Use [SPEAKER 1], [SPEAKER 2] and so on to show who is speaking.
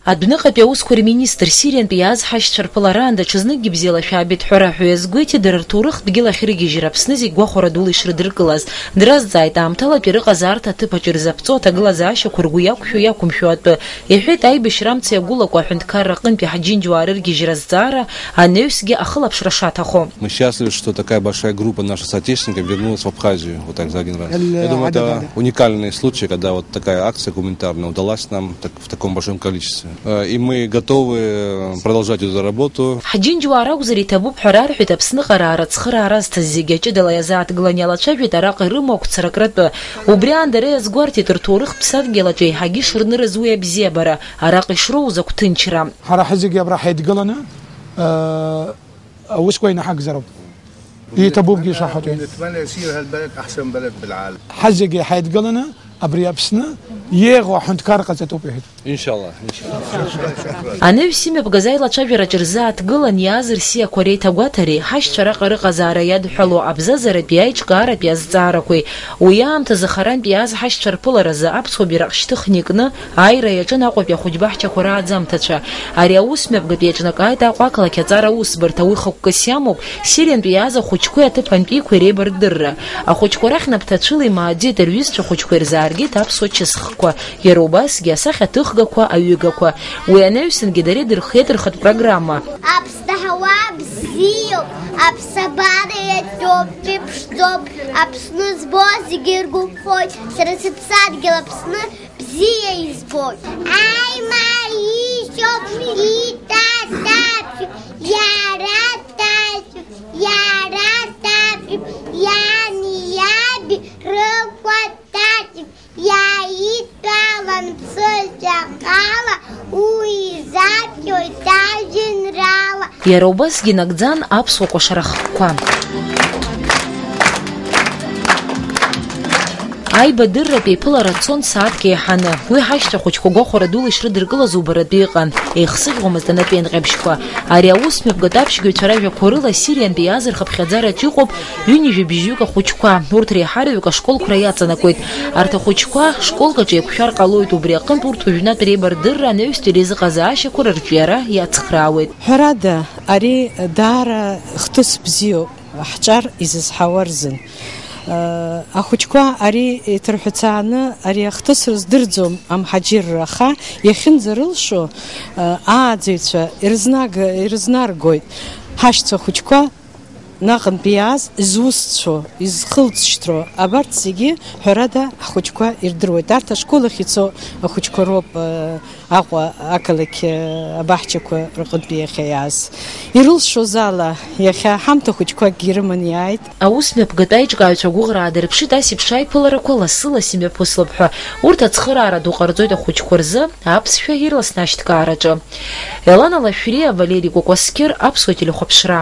[SPEAKER 1] Адәныҟатәи аусқәа рминистр Сириантәи иазҳашьцәа рԥылараан даҽазныкгьы бзиала шәаабеит ҳәа раҳәо иазгәеиҭеит дара рҭоурых дгьыл ахьыргьежьыр Аԥсны зегь гәахәара дула ишрыдыркылаз. Дразҵааит аамҭалатәи рыҟазаарҭа аҭыԥаҿ ирзаԥҵо аҭагылазаашьақәа ргәы иақәшәо иақәымшәо атәы. Иҳәеит аибашьра амца иагәылақәо аҳәынҭқарра аҟынтәи ҳаџьынџьуаа рыргьежьра азҵаара анаҩсгьы ахылаԥшра шаҭахо.
[SPEAKER 2] Мы счастливы, что такая большая группа наших соотечественников вернулась в Абхазию вот так за один раз. Я думаю, это уникальный случай, когда вот такая акция гуманитарная удалась нам в таком большом количестве. И мы готовы продолжать эту работу.
[SPEAKER 1] ҳаџьынџьуаа ракәзар иҭабуп ҳәа рарҳәеит Аԥсны ҟараа рыцхыраара зҭаз зегьы аҷыдала иазааҭгылан иалацәажәеит араҟа ирымақәцара акратәы. Убри аан дара иазгәарҭеит рҭоурых ԥсадгьылаҿы еиҳагьы ишырнырыз уи абзиабара, араҟа ишроуз закә ҭынчра.
[SPEAKER 3] ҳара ҳзегьы абра ҳаидгыланы аусқәа инаҳагзароуп. иҭабуп ишаҳаҭоит.
[SPEAKER 4] نتمنى يصير هالبلد أحسن بلد بالعالم.
[SPEAKER 3] ҳзегьы ҳаидгыланы абри Аԥсны иеиӷьу аҳәынҭқарра ҟаҵатәуп иҳәеит.
[SPEAKER 2] Иншаллах.
[SPEAKER 1] Анаҩс имҩаԥгаз аилацәажәараҿ рзааҭгылан иааз рсиақәа реиҭагәаҭареи ҳашьцәа раҟа рыҟазаара иадҳәало абзазаратәи аиҿкааратәи азҵаарақәеи уи аамҭазы харантәи иааз ҳашьцәа рԥыларазы аԥсуа бираҟ шьҭыхны икны аира иаҿын Аҟәатәи ахәыҷба ҳчақәа рааӡамҭацәа. Ари аусмҩаԥгатәи иаҿнакааит Аҟәа ақалақь аҵара аусбарҭа уи хықәкыс иамоуп Сириантәи иааз ахәыҷқәеи аҭыԥантәиқәеи реибардырра. Ахәыҷқәа рахь напҭацәыла имааӡеит рҩызцәа хәыҷқәа ирзааргеит аԥсуа чысхқәа. Иара убасгьы асахьаҭыхгақәа аҩыгақәа. Уи анаҩсангьы дара идырхиеит рхатә программа.
[SPEAKER 5] Аԥсны ҳауаа бзиоуп, аԥсабара иаҵоуп, ҿиԥшӡоуп, Аԥсны збо зегьы иргәаԥхоит, сара сыԥсадгьыл Аԥсны бзиа избоит. Аимаишьоуп, итататәуп, иара татәуп, иара татәуп, иани иаби рықәататәуп, иаидтәалан ԥсыжәаҟала уи изаԥхьоит ажәеинраала.
[SPEAKER 1] Иара убасгьы нагӡан аԥсуа кәашарахқәа. Аибадырратәи иԥылара цон сааҭк еиҳаны. Уи ҳашьцәа хәыҷқәа гәахәара дула ишрыдыркылаз убаратәы иҟан. Еихсыӷьуамызт анапеинҟьабжьқәа. Ари аусмҩаԥгатә аԥшьгаҩцәа ражәақәа рыла Сириантәи иааз рхыԥхьаӡараҿ иҟоуп ҩынҩажәи бжьҩык ахәыҷқәа. Урҭ реиҳараҩык ашколқәа иаҵанакуеит. Арҭ ахәыҷқәа школкаҿ еиқәшәар ҟалоит. Убри аҟынтә урҭ уажәнатә реибардырра анаҩстәи реизыҟазаашьақәа рырҿиара иацхраауеит.
[SPEAKER 6] Ҳәарада, ари даара хҭыс бзиоуп ҳҿар изызҳауа рзын. Ахәыҷқәа ари иҭырҳәацааны ари ахҭыс рыздырӡом амҳаџьырра, аха иахьынӡарылшо ааӡаҩцәа ирызнаргоит. Ҳашьцәа хәыҷқәа наҟынтәи иааз изусҭцәо, изхылҵшьҭроу абарҭ зегьы ҳәарада ҳхәыҷқәа ирдыруеит. Арҭ ашкол ахь ицо ахәыҷқәа роуп Аҟәа ақалақь абаҳчақәа рҟынтәи иахьа иааз. Ирылшоз ала иахьа ҳамҭа хәыҷқәакгьы ирыман иааит.
[SPEAKER 1] Аусмҩаԥгатә аиҿкааҩцәа гәыӷраа дырԥшит ас еиԥш аиԥыларақәа лассы-ласс имҩаԥыслап ҳәа. Урҭ ацхыраара ду ҟарҵоит ахәыҷқәа рзы аԥсшәа ирласны ашьҭкаараҿы. Елана Лашәриа, Валерий Кәакәасқьыр, Аԥсуа телехәаԥшра.